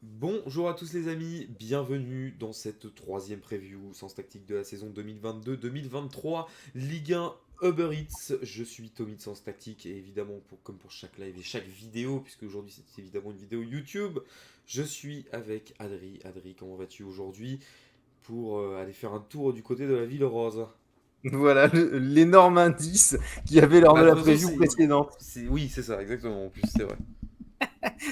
Bonjour à tous les amis, bienvenue dans cette troisième preview Sens Tactique de la saison 2022-2023, Ligue 1 Uber Eats. Je suis Tommy de Sens Tactique et évidemment, comme pour chaque live et chaque vidéo, puisque aujourd'hui c'est évidemment une vidéo YouTube, je suis avec Adri. Adri, comment vas-tu aujourd'hui pour aller faire un tour du côté de la Ville Rose? Voilà l'énorme indice qu'il y avait lors Bah de de la toute façon preview précédente. oui c'est ça exactement en plus c'est vrai.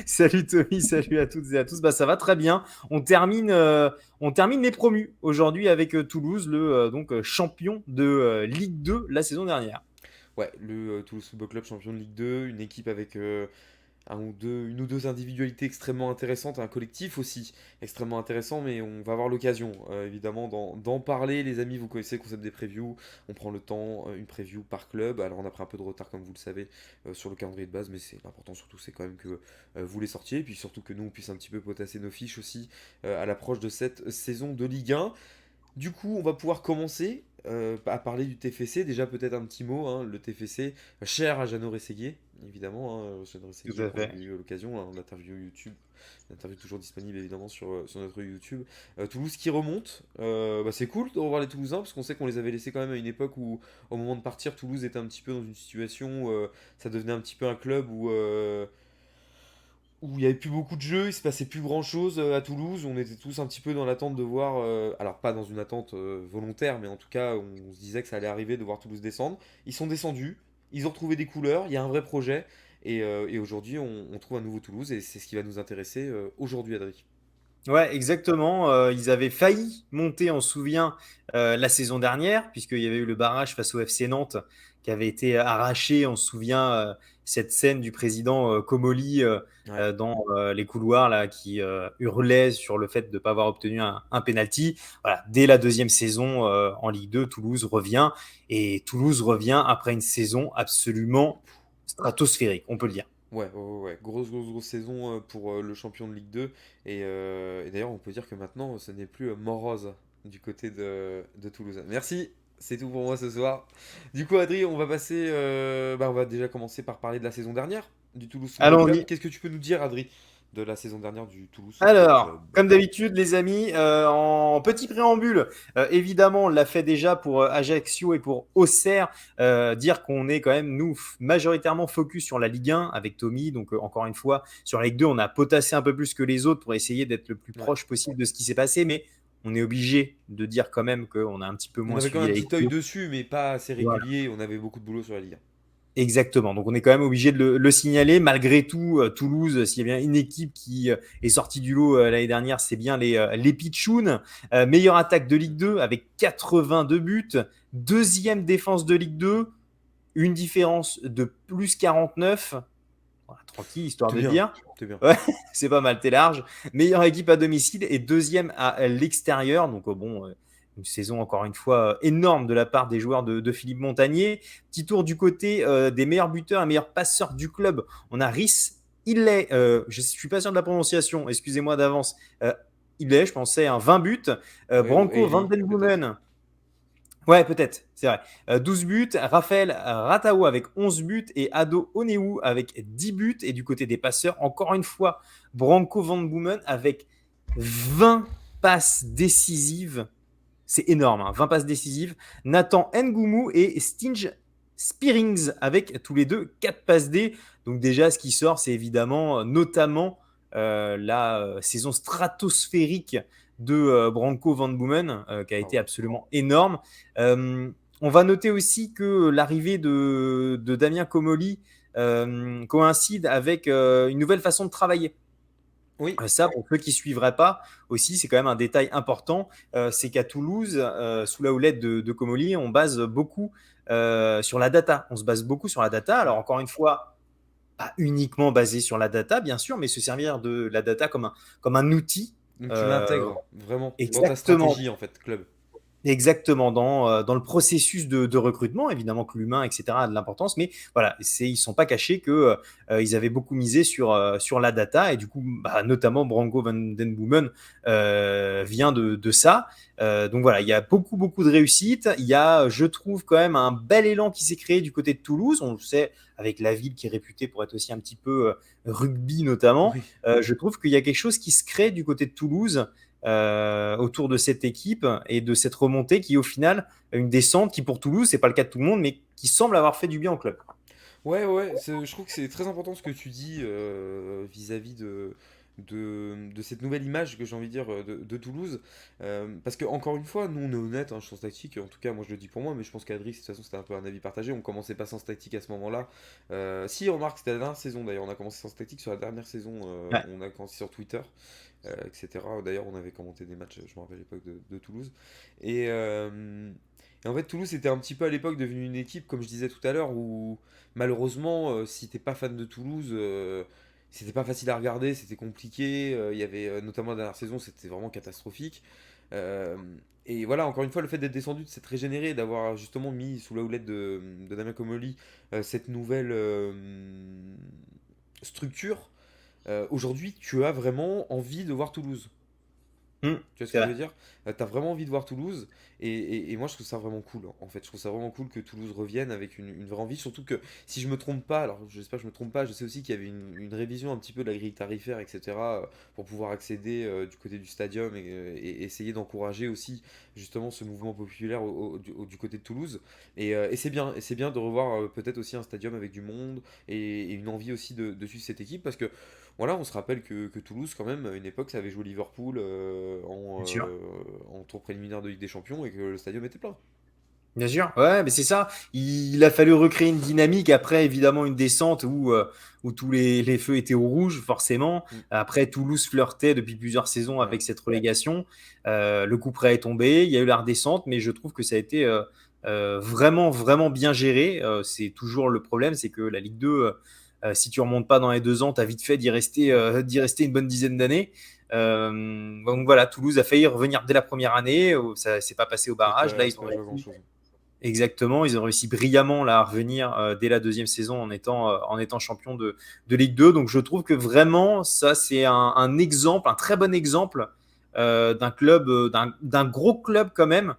Salut Tommy, salut à toutes et à tous. Bah, ça va très bien. On termine les promus aujourd'hui avec Toulouse, le champion de Ligue 2 la saison dernière. Ouais, le Toulouse Football Club champion de Ligue 2, une équipe avec une ou deux individualités extrêmement intéressantes, un collectif aussi extrêmement intéressant, mais on va avoir l'occasion évidemment d'en parler. Les amis, vous connaissez le concept des previews, on prend le temps, une preview par club. Alors on a pris un peu de retard comme vous le savez sur le calendrier de base, mais c'est l'important surtout c'est quand même que vous les sortiez, et puis surtout que nous on puisse un petit peu potasser nos fiches aussi à l'approche de cette saison de Ligue 1. Du coup, on va pouvoir commencer à parler du TFC. Déjà, peut-être un petit mot, hein, le TFC, cher à Jeannot Rességuier, évidemment. Jeannot Tout Rességuier, à qu'on a fait. eu l'occasion, hein, l'interview YouTube, l'interview toujours disponible évidemment sur notre YouTube. Toulouse qui remonte, bah, c'est cool de revoir les Toulousains, parce qu'on sait qu'on les avait laissés quand même à une époque où, au moment de partir, Toulouse était un petit peu dans une situation où ça devenait un petit peu un club où il n'y avait plus beaucoup de jeux, il se passait plus grand chose à Toulouse. On était tous un petit peu dans l'attente de voir, alors pas dans une attente volontaire, mais en tout cas, on se disait que ça allait arriver de voir Toulouse descendre. Ils sont descendus, ils ont retrouvé des couleurs, il y a un vrai projet, et aujourd'hui, on trouve un nouveau Toulouse, et c'est ce qui va nous intéresser aujourd'hui, Adrien. Ouais, exactement. Ils avaient failli monter, on se souvient, la saison dernière, puisqu'il y avait eu le barrage face au FC Nantes qui avait été arraché. On se souvient cette scène du président Comolli Ouais. dans les couloirs là, qui hurlait sur le fait de ne pas avoir obtenu un penalty. Voilà, dès la deuxième saison en Ligue 2, Toulouse revient. Et Toulouse revient après une saison absolument stratosphérique, on peut le dire. Ouais. Grosse saison pour le champion de Ligue 2. Et d'ailleurs, on peut dire que maintenant, ce n'est plus morose du côté de Toulouse. Merci, c'est tout pour moi ce soir. Du coup, Adrien, on va passer. On va déjà commencer par parler de la saison dernière du Toulouse Football Club. Allons-y. Qu'est-ce que tu peux nous dire, Adrien, de la saison dernière du Toulouse Football Alors, Club? comme d'habitude, les amis, en petit préambule, évidemment, on l'a fait déjà pour Ajaccio et pour Auxerre, dire qu'on est quand même, nous, majoritairement focus sur la Ligue 1 avec Tommy. Donc, encore une fois, sur la Ligue 2, on a potassé un peu plus que les autres pour essayer d'être le plus Ouais. proche possible de ce qui s'est passé, mais on est obligé de dire quand même qu'on a un petit peu On moins avait quand suivi même la un Ligue petit œil 2. dessus, mais pas assez Voilà. régulier. On avait beaucoup de boulot sur la Ligue 1. Exactement. Donc on est quand même obligé de le signaler. Malgré tout, Toulouse, s'il y a bien une équipe qui est sortie du lot l'année dernière, c'est bien les Pitchouns. Meilleure attaque de Ligue 2 avec 82 buts. Deuxième défense de Ligue 2, une différence de plus 49. Voilà, tranquille, histoire C'est de bien, dire. c'est bien. Ouais, c'est pas mal, t'es large. Meilleure équipe à domicile et deuxième à l'extérieur. Donc, une saison encore une fois énorme de la part des joueurs de Philippe Montagnier. Petit tour du côté des meilleurs buteurs et meilleurs passeurs du club. On a Rhys Illet, je ne suis pas sûr de la prononciation, excusez-moi d'avance. Illet, je pensais, 20 buts. Ouais, ou Branco Van Hailey, Den peut-être. Boomen, ouais, peut-être, c'est vrai. 12 buts. Raphaël Ratao avec 11 buts et Ado Oneu avec 10 buts. Et du côté des passeurs, encore une fois, Branco Van Boomen avec 20 passes décisives. C'est énorme, hein, 20 passes décisives. Nathan Ngoumou et Stinge Spearings avec tous les deux 4 passes D. Donc déjà, ce qui sort, c'est évidemment notamment la saison stratosphérique de Branco Van Boomen, qui a Ah été ouais. absolument énorme. Euh, on va noter aussi que l'arrivée de Damien Comolli coïncide avec une nouvelle façon de travailler. Oui. Ça, pour ceux qui ne suivraient pas, aussi, c'est quand même un détail important. C'est qu'à Toulouse, sous la houlette de Comolli, on base beaucoup sur la data. On se base beaucoup sur la data. Alors, Ouais. encore une fois, pas uniquement basé sur la data, bien sûr, mais se servir de la data comme un outil. Donc tu euh, l'intègres vraiment dans ta exactement. stratégie en fait, club. Exactement, dans le processus de recrutement, évidemment que l'humain, etc., a de l'importance, mais voilà, ils ne sont pas cachés que ils avaient beaucoup misé sur la data, et du coup, bah, notamment Branko van den Boomen vient de ça. Donc voilà, il y a beaucoup, beaucoup de réussite. Il y a, je trouve, quand même un bel élan qui s'est créé du côté de Toulouse. On le sait, avec la ville qui est réputée pour être aussi un petit peu rugby notamment. Oui. Je trouve qu'il y a quelque chose qui se crée du côté de Toulouse autour de cette équipe et de cette remontée qui, au final, une descente qui, pour Toulouse, c'est pas le cas de tout le monde, mais qui semble avoir fait du bien au club. Ouais, ouais, je trouve que c'est très important ce que tu dis vis-à-vis de cette nouvelle image que j'ai envie de dire de Toulouse. Parce que, encore une fois, nous on est honnête, hein, sens tactique, en tout cas, moi je le dis pour moi, mais je pense qu'Adrix, de toute façon, c'était un peu un avis partagé. On commençait pas sans tactique à ce moment-là. Si, remarque, c'était la dernière saison d'ailleurs, on a commencé sans tactique sur la dernière saison, Ouais, on a commencé sur Twitter, etc. D'ailleurs, on avait commenté des matchs, je me rappelle à l'époque de Toulouse. Et, euh, et en fait, Toulouse était un petit peu à l'époque devenu une équipe, comme je disais tout à l'heure, où malheureusement, si t'es pas fan de Toulouse, c'était pas facile à regarder, c'était compliqué. Il y avait notamment la dernière saison, c'était vraiment catastrophique. Euh, et voilà, encore une fois, le fait d'être descendu, de s'être régénéré, d'avoir justement mis sous la houlette de Damien Comolli cette nouvelle structure, aujourd'hui, tu as vraiment envie de voir Toulouse. Tu vois ce c'est que je vrai. veux dire? T'as vraiment envie de voir Toulouse et moi je trouve ça vraiment cool en fait. Je trouve ça vraiment cool que Toulouse revienne avec une vraie envie. Surtout que si je me trompe pas, alors j'espère que je me trompe pas, je sais aussi qu'il y avait une révision un petit peu de la grille tarifaire, etc. Pour pouvoir accéder du côté du stadium et essayer d'encourager aussi justement ce mouvement populaire du côté de Toulouse. Et c'est bien de revoir peut-être aussi un stadium avec du monde et une envie aussi de suivre cette équipe parce que voilà, on se rappelle que Toulouse, quand même, à une époque, ça avait joué Liverpool Bien sûr. en tour préliminaire de Ligue des Champions et que le stadium était plein. Bien sûr, ouais, mais c'est ça. Il a fallu recréer une dynamique après, évidemment, une descente où tous les feux étaient au rouge, forcément. Mm. Après, Toulouse flirtait depuis plusieurs saisons Ouais. avec cette relégation. Le coup près est tombé, il y a eu la redescente, mais je trouve que ça a été vraiment, vraiment bien géré. C'est toujours le problème, c'est que la Ligue 2, si tu remontes pas dans les 2 ans, tu as vite fait Ouais. d'y rester une bonne dizaine d'années. Donc voilà, Toulouse a failli revenir dès la première année, ça s'est pas passé au barrage. Là, ils C'est ont pas joué à réussi. grand-chose. Exactement, ils ont réussi brillamment là, à revenir dès la deuxième saison en étant champion de Ligue 2. Donc je trouve que vraiment, ça c'est un exemple, un très bon exemple d'un club, d'un gros club quand même,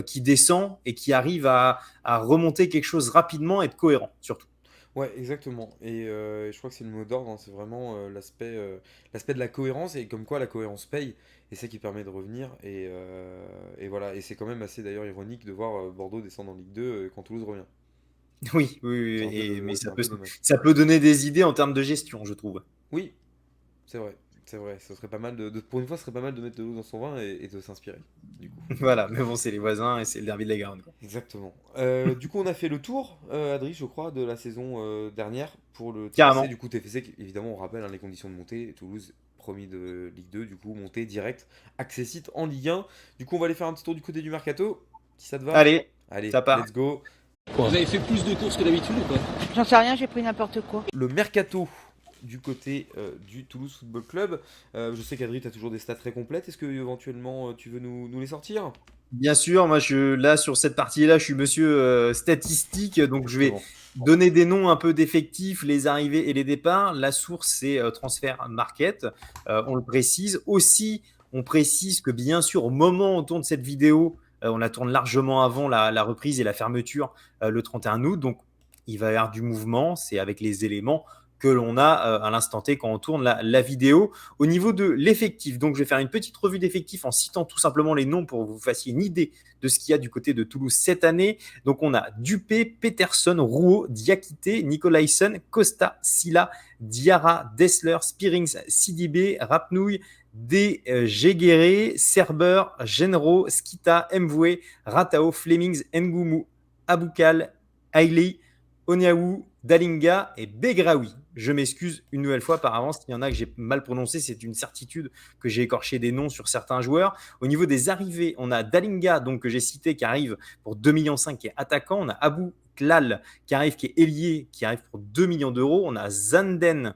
qui descend et qui arrive à remonter quelque chose rapidement et de cohérent surtout. Ouais, exactement. Et je crois que c'est le mot d'ordre, hein, c'est vraiment l'aspect de la cohérence et comme quoi la cohérence paye et c'est qui permet de revenir. Et voilà, et c'est quand même assez d'ailleurs ironique de voir Bordeaux descendre en Ligue 2 quand Toulouse revient. Oui, oui, oui, mais C'est un peu dommage. ça peut donner des idées en termes de gestion, je trouve. Oui, c'est vrai, c'est vrai. Ce serait pas mal pour une fois, ce serait pas mal de mettre de l'eau dans son vin et de s'inspirer, du coup. Voilà, mais bon, c'est les voisins et c'est le derby de la Garonne, quoi. Exactement. Du coup, on a fait le tour, Adri, je crois, de la saison dernière pour le TFC. Carrément. Du coup, TFC, évidemment, on rappelle hein, les conditions de montée. Toulouse, premier de Ligue 2, du coup, montée direct, accessite en Ligue 1. Du coup, on va aller faire un petit tour du côté du Mercato, si ça te va. Allez, Allez, ça part. let's go. Quoi? Vous avez fait plus de courses que d'habitude ou pas? J'en sais rien, j'ai pris n'importe quoi. Le Mercato du côté du Toulouse Football Club. Je sais qu'Adri, tu as toujours des stats très complètes. Est-ce que éventuellement tu veux nous les sortir? Bien sûr, moi là sur cette partie-là, je suis monsieur statistique, donc je vais Exactement. donner des noms un peu d'effectifs, les arrivées et les départs. La source c'est Transfer Market, on le précise. Aussi, on précise que bien sûr, au moment où on tourne cette vidéo, on la tourne largement avant la reprise et la fermeture le 31 août, donc il va y avoir du mouvement, c'est avec les éléments que l'on a à l'instant T quand on tourne la vidéo. Au niveau de l'effectif, donc je vais faire une petite revue d'effectifs en citant tout simplement les noms pour que vous fassiez une idée de ce qu'il y a du côté de Toulouse cette année. Donc on a Dupé, Peterson, Rouault, Diakité, Nicolaisen, Costa, Silla, Diarra, Dessler, Spearings, Sidibé, Rapnouille, Géguéré, Cerber, Genro, Skita, Mvoué, Ratao, Flemings, Ngoumou, Aboukal, Ailey, Oniaou, Dalinga et Begraoui. Je m'excuse une nouvelle fois par avance. Il y en a que j'ai mal prononcé. C'est une certitude que j'ai écorché des noms sur certains joueurs. Au niveau des arrivées, on a Dalinga, donc, que j'ai cité, qui arrive pour 2,5 millions, qui est attaquant. On a Abou Klal, qui arrive, qui est ailier, qui arrive pour 2 millions d'euros. On a Zanden,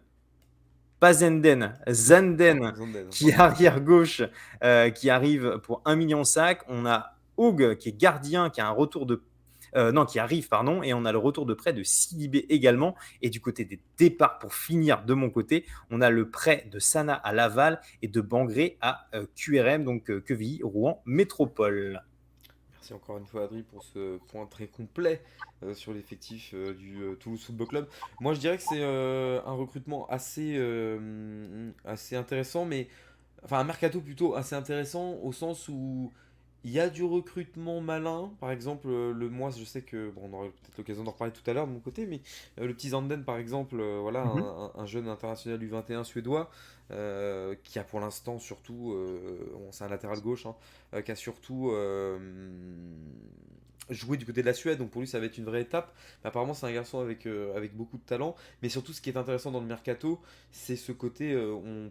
pas Zenden, Zanden, Zanden, qui est pardon. arrière gauche, qui arrive pour 1,5 million. On a Haug qui est gardien, qui a un retour de non, qui arrive, pardon, et on a le retour de prêt de Sidibé également. Et du côté des départs, pour finir de mon côté, on a le prêt de Sana à Laval et de Bangré à QRM, donc Quevilly, Rouen Métropole. Merci encore une fois, Adri, pour ce point très complet sur l'effectif du Toulouse Football Club. Moi, je dirais que c'est un recrutement assez intéressant, mais enfin un mercato plutôt assez intéressant au sens où il y a du recrutement malin. Par exemple, le moi, je sais que bon, on aura peut-être l'occasion d'en reparler tout à l'heure de mon côté, mais le petit Zanden, par exemple, voilà, Mhm. un jeune international U21 suédois qui a pour l'instant surtout, bon, c'est un latéral gauche, hein, qui a surtout joué du côté de la Suède, donc pour lui ça va être une vraie étape. Mais apparemment c'est un garçon avec beaucoup de talent, mais surtout ce qui est intéressant dans le mercato, c'est ce côté,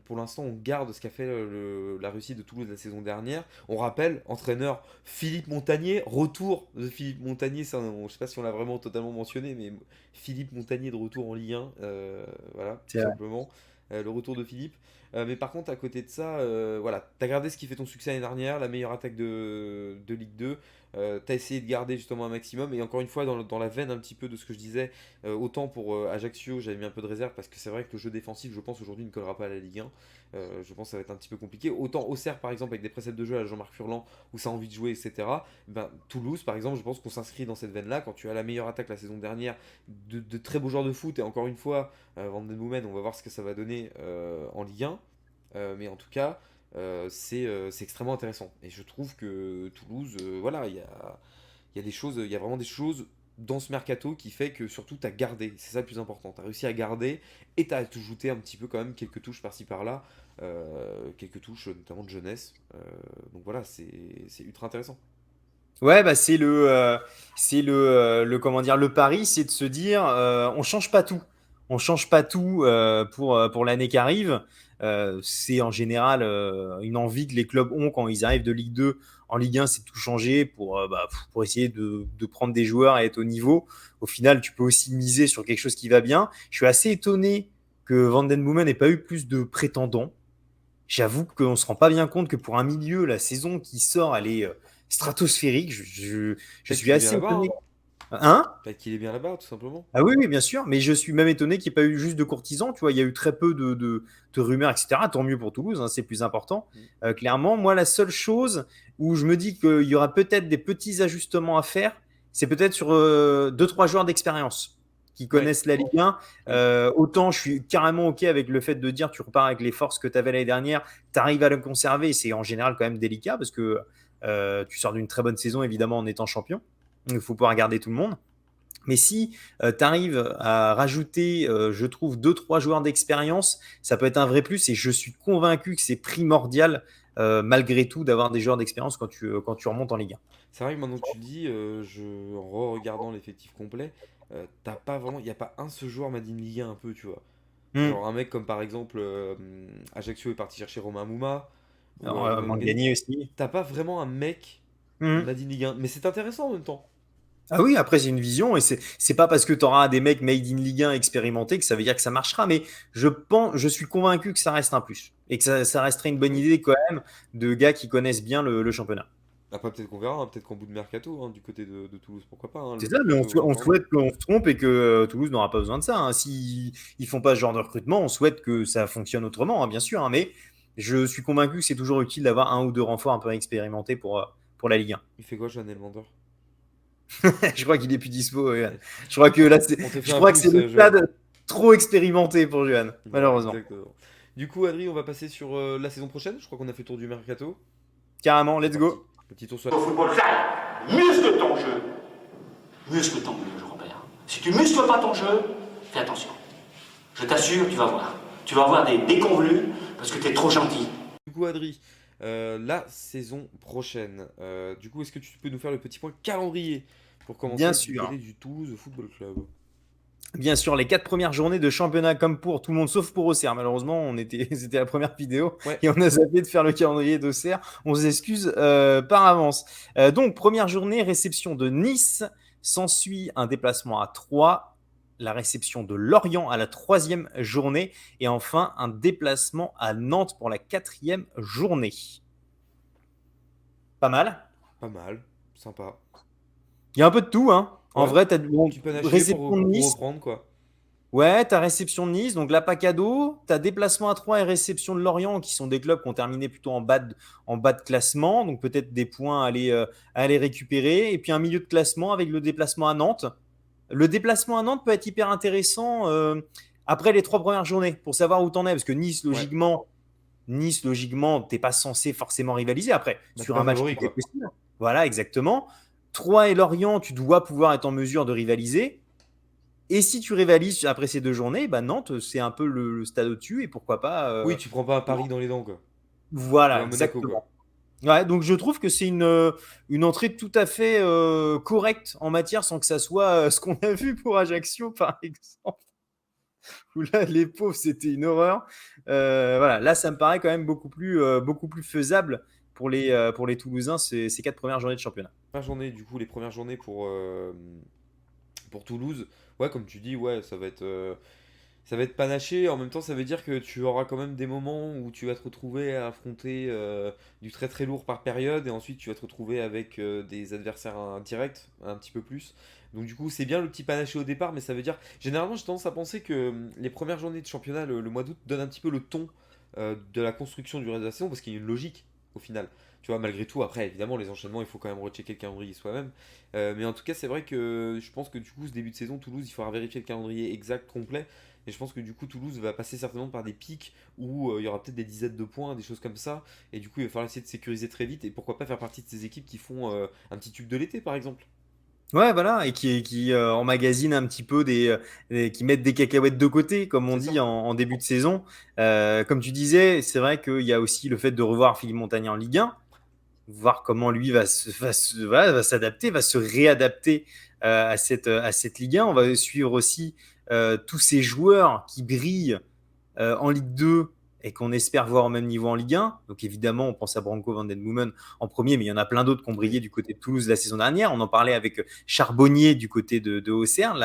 pour l'instant on garde ce qu'a fait la réussite de Toulouse la saison dernière. On rappelle, entraîneur Philippe Montagnier, retour de Philippe Montagnier, ça, je ne sais pas si on l'a vraiment totalement mentionné, mais Philippe Montagnier de retour en Ligue 1, voilà, tout C'est vrai. simplement. Le retour de Philippe. Mais par contre, à côté de ça, voilà, t'as gardé ce qui fait ton succès l'année dernière, la meilleure attaque de Ligue 2. T'as essayé de garder justement un maximum. Et encore une fois, dans la veine un petit peu de ce que je disais, autant pour Ajaccio, j'avais mis un peu de réserve parce que c'est vrai que le jeu défensif, je pense aujourd'hui, ne collera pas à la Ligue 1. Je pense que ça va être un petit peu compliqué. Autant Auxerre, par exemple, avec des préceptes de jeu à la Jean-Marc Furlan, où ça a envie de jouer, etc. Ben, Toulouse, par exemple, je pense qu'on s'inscrit dans cette veine-là. Quand tu as la meilleure attaque la saison dernière, de très beaux joueurs de foot, et encore une fois, Van den Boomen, on va voir ce que ça va donner en Ligue 1. Mais en tout cas, c'est extrêmement intéressant. Et je trouve que Toulouse, voilà, il y a des choses, il y a vraiment des choses dans ce mercato qui fait que surtout tu as gardé, c'est ça le plus important. Tu as réussi à garder et tu as ajouté un petit peu quand même quelques touches par-ci par-là, quelques touches notamment de jeunesse. Donc voilà, c'est ultra intéressant. Ouais, bah comment dire, le pari, c'est de se dire, on change pas tout. On change pas tout pour l'année qui arrive. C'est en général une envie que les clubs ont quand ils arrivent de Ligue 2 en Ligue 1, c'est de tout changer pour essayer de prendre des joueurs et être au niveau. Au final, tu peux aussi miser sur quelque chose qui va bien. Je suis assez étonné que Van Den Boomen n'ait pas eu plus de prétendants. J'avoue qu'on ne se rend pas bien compte que pour un milieu, la saison qui sort, elle est stratosphérique. Je Peut-être suis qu'il est bien assez là-bas, étonné. hein. Hein? Peut-être qu'il est bien là-bas, tout simplement. Ah oui, oui, bien sûr, mais je suis même étonné qu'il n'y ait pas eu juste de courtisans. Tu vois, il y a eu très peu de rumeurs, etc. Tant mieux pour Toulouse, hein, c'est plus important. Mm. Clairement, moi, la seule chose où je me dis qu'il y aura peut-être des petits ajustements à faire, c'est peut-être sur 2-3 joueurs d'expérience qui Ouais, connaissent la Ligue 1. oui. Autant je suis carrément OK avec le fait de dire tu repars avec les forces que tu avais l'année dernière, tu arrives à le conserver. C'est en général quand même délicat parce que tu sors d'une très bonne saison, évidemment, en étant champion. Il faut pouvoir garder tout le monde. Mais si tu arrives à rajouter, je trouve, 2-3 joueurs d'expérience, ça peut être un vrai plus. Et je suis convaincu que c'est primordial, malgré tout, d'avoir des joueurs d'expérience quand tu remontes en Ligue 1. C'est vrai que maintenant que tu le dis, en re-regardant l'effectif complet, t'as pas vraiment, il n'y a pas un seul joueur Made in Ligue 1 un peu, tu vois. Hmm. Genre un mec comme par exemple Ajaccio est parti chercher Romain Mouma, ou Alors, Mangani. Mangani aussi. T'as pas vraiment un mec Hmm. Made in Ligue 1, mais c'est intéressant en même temps. Ah oui, après, c'est une vision. Et c'est pas parce que tu auras des mecs made in Ligue 1 expérimentés que ça veut dire que ça marchera. Mais je suis convaincu que ça reste un plus. Et que ça resterait une bonne Oui. idée quand même de gars qui connaissent bien le championnat. Après peut-être qu'on verra, hein, peut-être qu'en bout de mercato, hein, du côté de Toulouse, pourquoi pas, hein, le C'est ça, mais mercato on encore long. souhaite qu'on se trompe et que Toulouse n'aura pas besoin de ça, hein. Si ils font pas ce genre de recrutement, on souhaite que ça fonctionne autrement, hein, bien sûr, hein, mais je suis convaincu que c'est toujours utile d'avoir un ou deux renforts un peu expérimentés pour la Ligue Il fait quoi, Johan Elmander? 1. Je crois qu'il est plus dispo, Johan. Je crois que là, On te fait je un crois que c'est pouce, le Johan. stade trop expérimenté pour Johan, Voilà, malheureusement. exactement. Du coup, Adri, on va passer sur la saison prochaine. Je crois qu'on a fait le tour du mercato. Carrément, C'est let's parti. go. Petit tour sur Au football, ça muscle ton jeu. Muscle ton jeu, Robert. Si tu muscles pas ton jeu, fais attention. Je t'assure, tu vas voir. Tu vas avoir des déconvenus parce que t'es trop gentil. Du coup, Adri, la saison prochaine, du coup, est-ce que tu peux nous faire le petit point calendrier pour Bien commencer du sûr. côté du Toulouse Football Club? Bien sûr, les 4 premières journées de championnat comme pour tout le monde, sauf pour Auxerre. Malheureusement, c'était la première vidéo Ouais, et on a zappé de faire le calendrier d'Auxerre. On s'excuse par avance. Donc, première journée, réception de Nice. S'ensuit un déplacement à Troyes, la réception de Lorient à la troisième journée et enfin un déplacement à Nantes pour la quatrième journée. Pas mal. pas mal. Sympa. Il y a un peu de tout, hein. En Ouais, vrai, tu as tu peux panaché réception de pour Nice. reprendre, quoi. Ouais, tu as réception de Nice, donc là, pas cadeau. Tu as déplacement à 3 et réception de Lorient, qui sont des clubs qui ont terminé plutôt en bas de classement, donc peut-être des points à aller récupérer. Et puis un milieu de classement avec le déplacement à Nantes. Le déplacement à Nantes peut être hyper intéressant après les 3 premières journées, pour savoir où tu en es, parce que Ouais. Nice, logiquement, tu n'es pas censé forcément rivaliser. Après, Bah, t'es sur pas un match, favori, tout est quoi. possible. Voilà, exactement. 3 et Lorient, tu dois pouvoir être en mesure de rivaliser. Et si tu rivalises après ces 2 journées, bah Nantes, c'est un peu le stade au-dessus et pourquoi pas. Oui, tu prends pas un pari dans les dents, quoi. Ou Voilà, un Monaco, quoi. exactement. Ouais, donc je trouve que c'est une entrée tout à fait correcte en matière sans que ça soit ce qu'on a vu pour Ajaccio, par exemple, où là, les pauvres, c'était une horreur. Voilà, là, ça me paraît quand même beaucoup plus faisable pour les Toulousains ces 4 premières journées de championnat. Première journée, du coup, les premières journées pour Toulouse. Ouais, comme tu dis, ouais, ça va être panaché. En même temps, ça veut dire que tu auras quand même des moments où tu vas te retrouver à affronter du très très lourd par période, et ensuite tu vas te retrouver avec des adversaires directs, un petit peu plus. Donc du coup, c'est bien le petit panaché au départ, mais ça veut dire... Généralement, j'ai tendance à penser que les premières journées de championnat, le mois d'août, donnent un petit peu le ton de la construction du reste de la saison, parce qu'il y a une logique au final. Tu vois, malgré tout, après, évidemment, les enchaînements, il faut quand même rechecker le calendrier soi-même. Mais en tout cas, c'est vrai que je pense que du coup, ce début de saison, Toulouse, il faudra vérifier le calendrier exact, complet. Et je pense que du coup, Toulouse va passer certainement par des pics où il y aura peut-être des dizaines de points, des choses comme ça. Et du coup, il va falloir essayer de sécuriser très vite. Et pourquoi pas faire partie de ces équipes qui font un petit tube de l'été, par exemple. Ouais, voilà, et qui emmagasinent un petit peu qui mettent des cacahuètes de côté, comme on C'est ça. dit en début de saison. Comme tu disais, c'est vrai qu'il y a aussi le fait de revoir Philippe Montagny en Ligue 1, voir comment lui voilà, va s'adapter, va se réadapter à cette Ligue 1. On va suivre aussi tous ces joueurs qui brillent en Ligue 2 et qu'on espère voir au même niveau en Ligue 1. Donc évidemment, on pense à Branco van den Boomen en premier, mais il y en a plein d'autres qui ont brillé Oui. du côté de Toulouse la saison dernière. On en parlait avec Charbonnier du côté de Auxerre.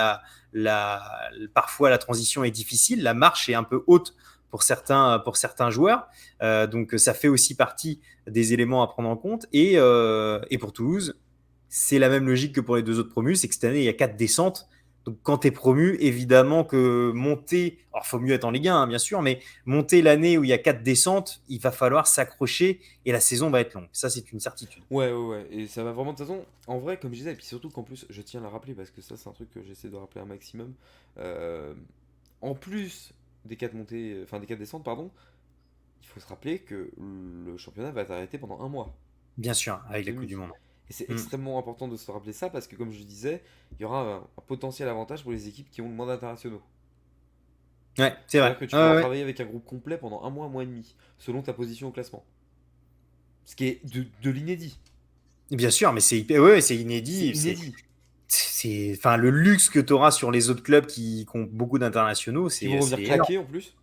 Parfois, la transition est difficile, la marche est un peu haute pour certains joueurs. Donc ça fait aussi partie des éléments à prendre en compte. Et pour Toulouse, c'est la même logique que pour les 2 autres promus, c'est que cette année, il y a 4 descentes. Donc quand tu es promu, évidemment que monter, alors il faut mieux être en Ligue 1, hein, bien sûr, mais monter l'année où il y a 4 descentes, il va falloir s'accrocher et la saison va être longue. Ça, c'est une certitude. Ouais, ouais, ouais. Et ça va vraiment de toute façon, en vrai, comme je disais, et puis surtout qu'en plus, je tiens à le rappeler parce que ça, c'est un truc que j'essaie de rappeler un maximum. euh, En plus des 4 montées, enfin des 4 descentes, pardon, il faut se rappeler que le championnat va s'arrêter pendant un mois. Bien sûr, Et avec la Coupe du Monde. c'est Mm. extrêmement important de se rappeler ça parce que, comme je disais, il y aura un potentiel avantage pour les équipes qui ont le moins d'internationaux. Ouais, c'est vrai. C'est-à-dire que tu Ouais, pourras ouais. travailler avec un groupe complet pendant un mois et demi, selon ta position au classement. Ce qui est de l'inédit. Bien sûr, mais ouais, c'est C'est inédit. inédit. Enfin, le luxe que tu auras sur les autres clubs qui ont beaucoup d'internationaux, Qui vont c'est revenir énorme. claquer en plus.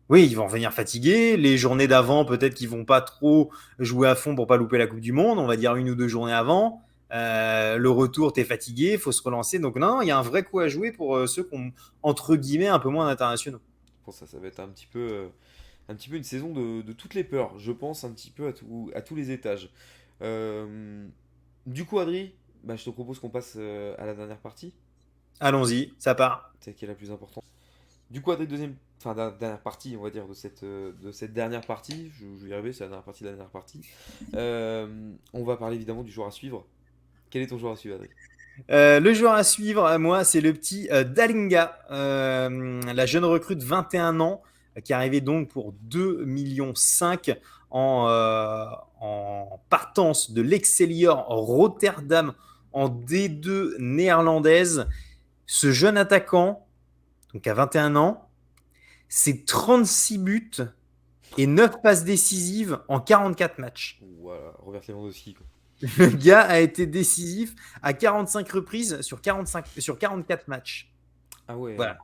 Oui, ils vont revenir fatigués. Les journées d'avant, peut-être qu'ils vont pas trop jouer à fond pour pas louper la Coupe du Monde. On va dire 1 ou 2 journées avant. Le retour, t'es fatigué, il faut se relancer. Donc non, il y a un vrai coup à jouer pour ceux qui ont entre guillemets un peu moins d'internationaux. Pour ça, ça va être un petit peu une saison de toutes les peurs, je pense, un petit peu à tous les étages. Euh, du coup, Adri, bah, je te propose qu'on passe à la dernière partie, Allons-y, ça part. celle qui est la plus importante. Du coup, Adri, deuxième, enfin, dernière partie, on va dire, de cette dernière partie. Je vais y arriver, c'est la dernière partie de la dernière partie. On va parler évidemment du joueur à suivre. Quel est ton joueur à suivre, Adri? Le joueur à suivre, moi, c'est le petit Dalinga, la jeune recrue de 21 ans, qui est arrivée donc pour 2,5 millions en partance de l'Excelsior Rotterdam en D2 néerlandaise. Ce jeune attaquant, donc à 21 ans, c'est 36 buts et 9 passes décisives en 44 matchs. Voilà, Robert Lewandowski, quoi. Le gars a été décisif à 45 reprises sur 44 matchs. Ah ouais. Voilà.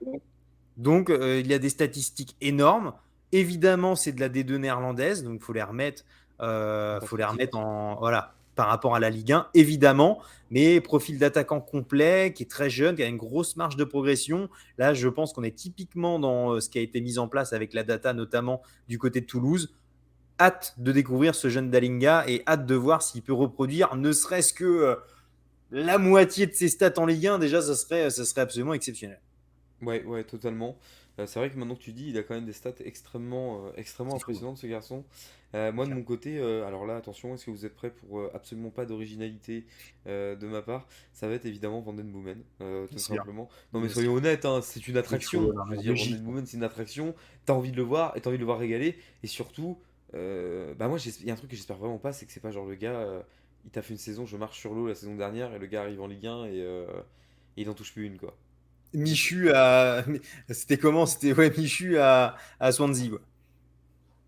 Donc, il y a des statistiques énormes. Évidemment, c'est de la D2 néerlandaise, donc il En faut les perspective. remettre voilà, par rapport à la Ligue 1, évidemment. Mais profil d'attaquant complet, qui est très jeune, qui a une grosse marge de progression. Là, je pense qu'on est typiquement dans ce qui a été mis en place avec la data, notamment du côté de Toulouse. hâte de découvrir ce jeune Dalinga et hâte de voir s'il peut reproduire ne serait-ce que la moitié de ses stats en Ligue 1. Déjà, ça serait absolument exceptionnel. Ouais, ouais, totalement. C'est vrai que maintenant que tu dis, il a quand même des stats extrêmement C'est fou. impressionnantes, ce garçon. Moi, de mon côté, alors là, attention, est-ce que vous êtes prêts pour absolument pas d'originalité de ma part? Ça va être évidemment Van Den Boomen, tout C'est bien. simplement. Non, mais Bien soyons sûr. honnêtes, hein, c'est une Il faut attraction. Je veux la dire, Van Den logique. Boomen, c'est une attraction. T'as envie de le voir et t'as envie de le voir régaler. Et surtout, bah moi, il y a un truc que j'espère vraiment pas, c'est que c'est pas genre le gars, il t'a fait une saison, je marche sur l'eau la saison dernière, et le gars arrive en Ligue 1 et il en touche plus une, quoi. Michu à. C'était comment? C'était ouais, Michu à Swansea, quoi.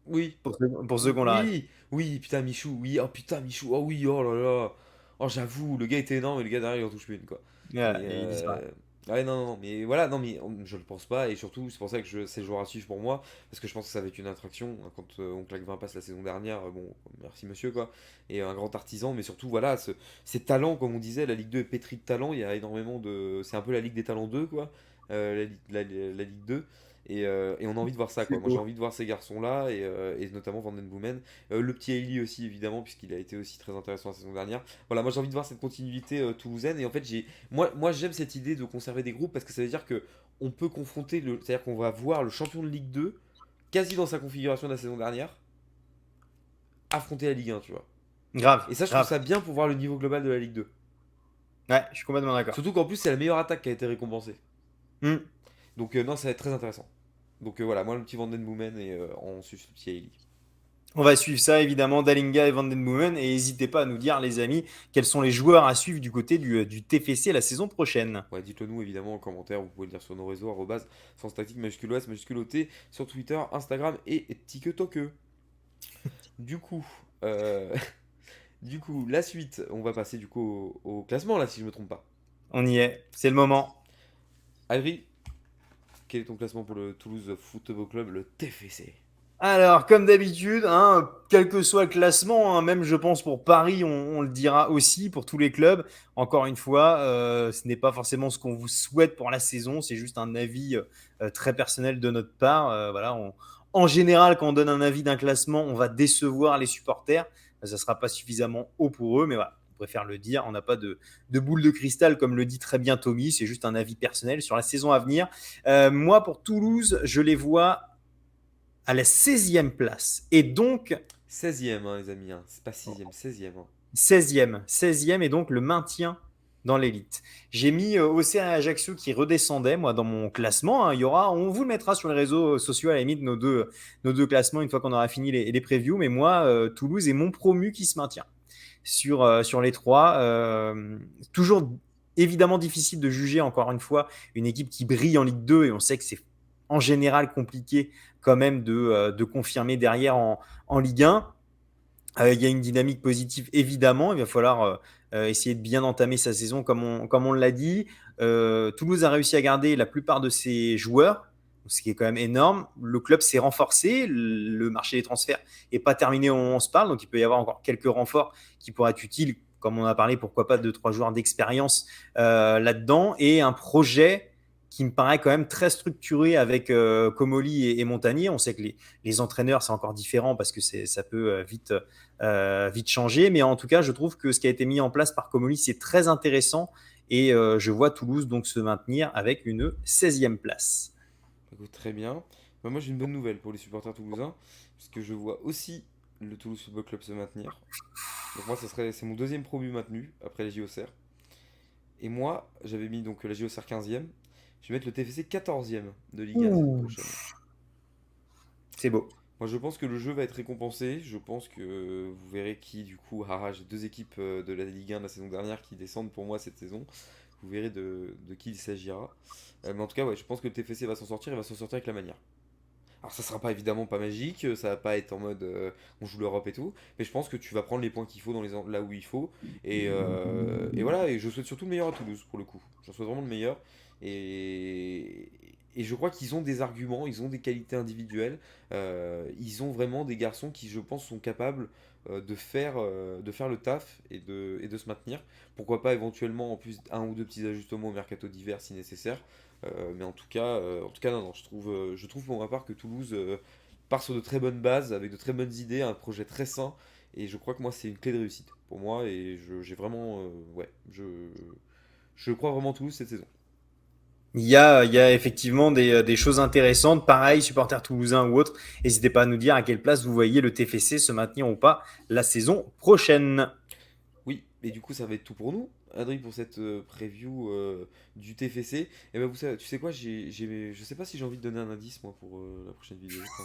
Oui, Pour ceux qu'on la rêve. oui, oui, putain, Michou, oui, oh putain, Michou, oh oui, oh là là. Oh, j'avoue, le gars était énorme et le gars derrière, il en touche plus une, quoi. Voilà, Mais, et il disparaît. ouais, non, non, mais voilà, non, mais je le pense pas, et surtout, c'est pour ça que c'est le joueur à suivre pour moi, parce que je pense que ça va être une attraction. Quand on claque 20 passes la saison dernière, bon, merci monsieur, quoi, et un grand artisan, mais surtout, voilà, ces talents, comme on disait, la Ligue 2 est pétrie de talents, il y a énormément de. C'est un peu la Ligue des talents 2, quoi, la Ligue 2. Et on a envie de voir ça, C'est quoi. Moi, j'ai beau. envie de voir ces garçons-là, et notamment Van Den Boomen. Le petit Ailey aussi, évidemment, puisqu'il a été aussi très intéressant la saison dernière. Voilà, moi, j'ai envie de voir cette continuité toulousaine. Et en fait, moi j'aime cette idée de conserver des groupes parce que ça veut dire que on peut confronter c'est-à-dire qu'on va voir le champion de Ligue 2, quasi dans sa configuration de la saison dernière, affronter la Ligue 1, tu vois. Grave, Et ça, je trouve grave. ça bien pour voir le niveau global de la Ligue 2. Ouais, je suis complètement d'accord. Surtout qu'en plus, c'est la meilleure attaque qui a été récompensée. Hmm. Donc, non, ça va être très intéressant. Donc, voilà, moi, le petit Van Den Boomen et en sus le petit Ailey. On va suivre ça, évidemment, Dalinga et Van Den Boomen. Et n'hésitez pas à nous dire, les amis, quels sont les joueurs à suivre du côté du TFC la saison prochaine. Ouais, dites-le nous évidemment en commentaire, vous pouvez le dire sur nos réseaux, arrobase, sans tactique, majuscule OS, majuscule OT, sur Twitter, Instagram et TikTok. Du coup, euh, du coup, la suite, on va passer du coup au classement là, si je me trompe pas. On y est, c'est le moment. Adri, quel est ton classement pour le Toulouse Football Club, le TFC? Alors, comme d'habitude, hein, quel que soit le classement, hein, même je pense pour Paris, on le dira aussi pour tous les clubs. Encore une fois, ce n'est pas forcément ce qu'on vous souhaite pour la saison, c'est juste un avis très personnel de notre part. Voilà, en général, quand on donne un avis d'un classement, on va décevoir les supporters. Ça ne sera pas suffisamment haut pour eux, mais voilà, on préfère le dire. On n'a pas de boule de cristal, comme le dit très bien Tommy, c'est juste un avis personnel sur la saison à venir. Moi, pour Toulouse, je les vois à la 16e place. Et donc, 16e, hein, les amis, hein. C'est pas 6e, 16e, hein. 16e et donc le maintien dans l'élite. J'ai mis Auxerre et Ajaccio qui redescendaient, moi, dans mon classement. Hein. Il y aura, on vous le mettra sur les réseaux sociaux à la limite, nos deux classements, une fois qu'on aura fini les previews. Mais moi, Toulouse est mon promu qui se maintient sur les trois. Toujours évidemment difficile de juger, encore une fois, une équipe qui brille en Ligue 2 et on sait que c'est en général compliqué quand même de confirmer derrière en Ligue 1. Il y a une dynamique positive, évidemment. Il va falloir essayer de bien entamer sa saison, comme on l'a dit. Toulouse a réussi à garder la plupart de ses joueurs, ce qui est quand même énorme. Le club s'est renforcé. Le marché des transferts n'est pas terminé où on se parle. Donc, il peut y avoir encore quelques renforts qui pourraient être utiles. Comme on a parlé, pourquoi pas 2-3 joueurs d'expérience là-dedans. Et un projet qui me paraît quand même très structuré avec Comoli et Montagnier. On sait que les entraîneurs, c'est encore différent parce que ça peut vite changer. Mais en tout cas, je trouve que ce qui a été mis en place par Comoli, c'est très intéressant. Et je vois Toulouse donc se maintenir avec une 16e place. Écoute, très bien. Bah, moi, j'ai une bonne nouvelle pour les supporters toulousains, puisque je vois aussi le Toulouse Football Club se maintenir. Donc moi, c'est mon deuxième promu maintenu après la JOCR. Et moi, j'avais mis donc la JOCR 15e. Je vais mettre le TFC 14e de Ligue 1 la saison Ouh, prochaine. c'est beau. Moi, je pense que le jeu va être récompensé. Je pense que vous verrez qui, du coup, j'ai deux équipes de la Ligue 1 de la saison dernière qui descendent pour moi cette saison. Vous verrez de qui il s'agira. Mais en tout cas, ouais, je pense que le TFC va s'en sortir et va s'en sortir avec la manière. Alors, ça sera pas évidemment pas magique, ça va pas être en mode on joue l'Europe et tout, mais je pense que tu vas prendre les points qu'il faut là où il faut. Et voilà, et je souhaite surtout le meilleur à Toulouse pour le coup. Je souhaite vraiment le meilleur. Et, et je crois qu'ils ont des arguments, ils ont des qualités individuelles, ils ont vraiment des garçons qui, je pense, sont capables de faire le taf et de se maintenir. Pourquoi pas éventuellement en plus un ou deux petits ajustements au mercato d'hiver si nécessaire. Mais en tout cas, non, non, je trouve pour ma part que Toulouse part sur de très bonnes bases, avec de très bonnes idées, un projet très sain. Et je crois que moi, c'est une clé de réussite pour moi. Et j'ai vraiment. Ouais, je crois vraiment tout cette saison. Il y a effectivement des choses intéressantes. Pareil, supporters toulousains ou autres, n'hésitez pas à nous dire à quelle place vous voyez le TFC se maintenir ou pas la saison prochaine. Oui, et du coup, ça va être tout pour nous, Adrien, pour cette preview du TFC. Et ben, tu sais quoi, je sais pas si j'ai envie de donner un indice, moi, pour la prochaine vidéo. Enfin,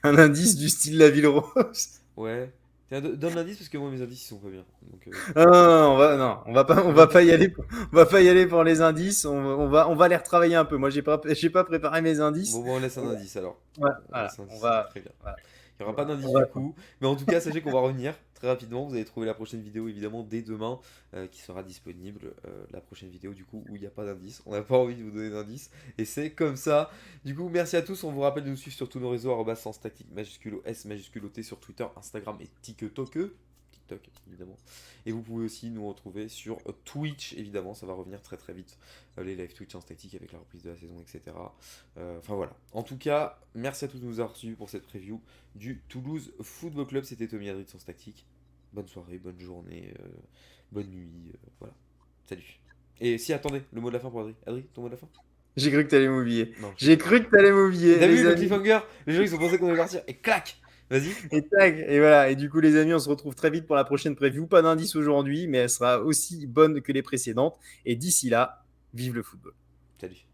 Un indice du style La Ville Rose. ouais. Tiens, donne l'indice parce que moi, mes indices, ils sont pas bien. Donc, Non, non, non, on va pas y aller. On va pas y aller pour les indices. On va les retravailler un peu. Moi, j'ai pas préparé mes indices. bon, on laisse un indice alors. Ouais, On voilà. laisse un On indice, va, très bien. voilà. Il n'y aura pas d'indice On va- du coup. Mais en tout cas, sachez qu'on va revenir très rapidement. Vous allez trouver la prochaine vidéo évidemment dès demain qui sera disponible. La prochaine vidéo du coup où il n'y a pas d'indice. On n'a pas envie de vous donner d'indice. Et c'est comme ça. Du coup, merci à tous. On vous rappelle de nous suivre sur tous nos réseaux sans tactique majuscule O S majuscule O T sur Twitter, Instagram et TikTok. TikTok évidemment. Et vous pouvez aussi nous retrouver sur Twitch évidemment. Ça va revenir très très vite. Les live Twitch en tactique avec la reprise de la saison, etc. Enfin voilà. En tout cas, merci à tous de nous avoir reçus pour cette preview du Toulouse Football Club. C'était Tommy Adrid sans tactique. Bonne soirée, bonne journée, bonne nuit. Voilà. Salut. Et si, attendez, le mot de la fin pour Adri. Adri, ton mot de la fin? J'ai cru que t'allais m'oublier. Non. J'ai cru que t'allais m'oublier. T'as vu Les le amis. cliffhanger? Les gens ils ont pensé qu'on allait partir et clac. Vas-y. Et tac, et voilà. Et du coup, les amis, on se retrouve très vite pour la prochaine preview. Pas d'indice aujourd'hui, mais elle sera aussi bonne que les précédentes. Et d'ici là, vive le football. Salut.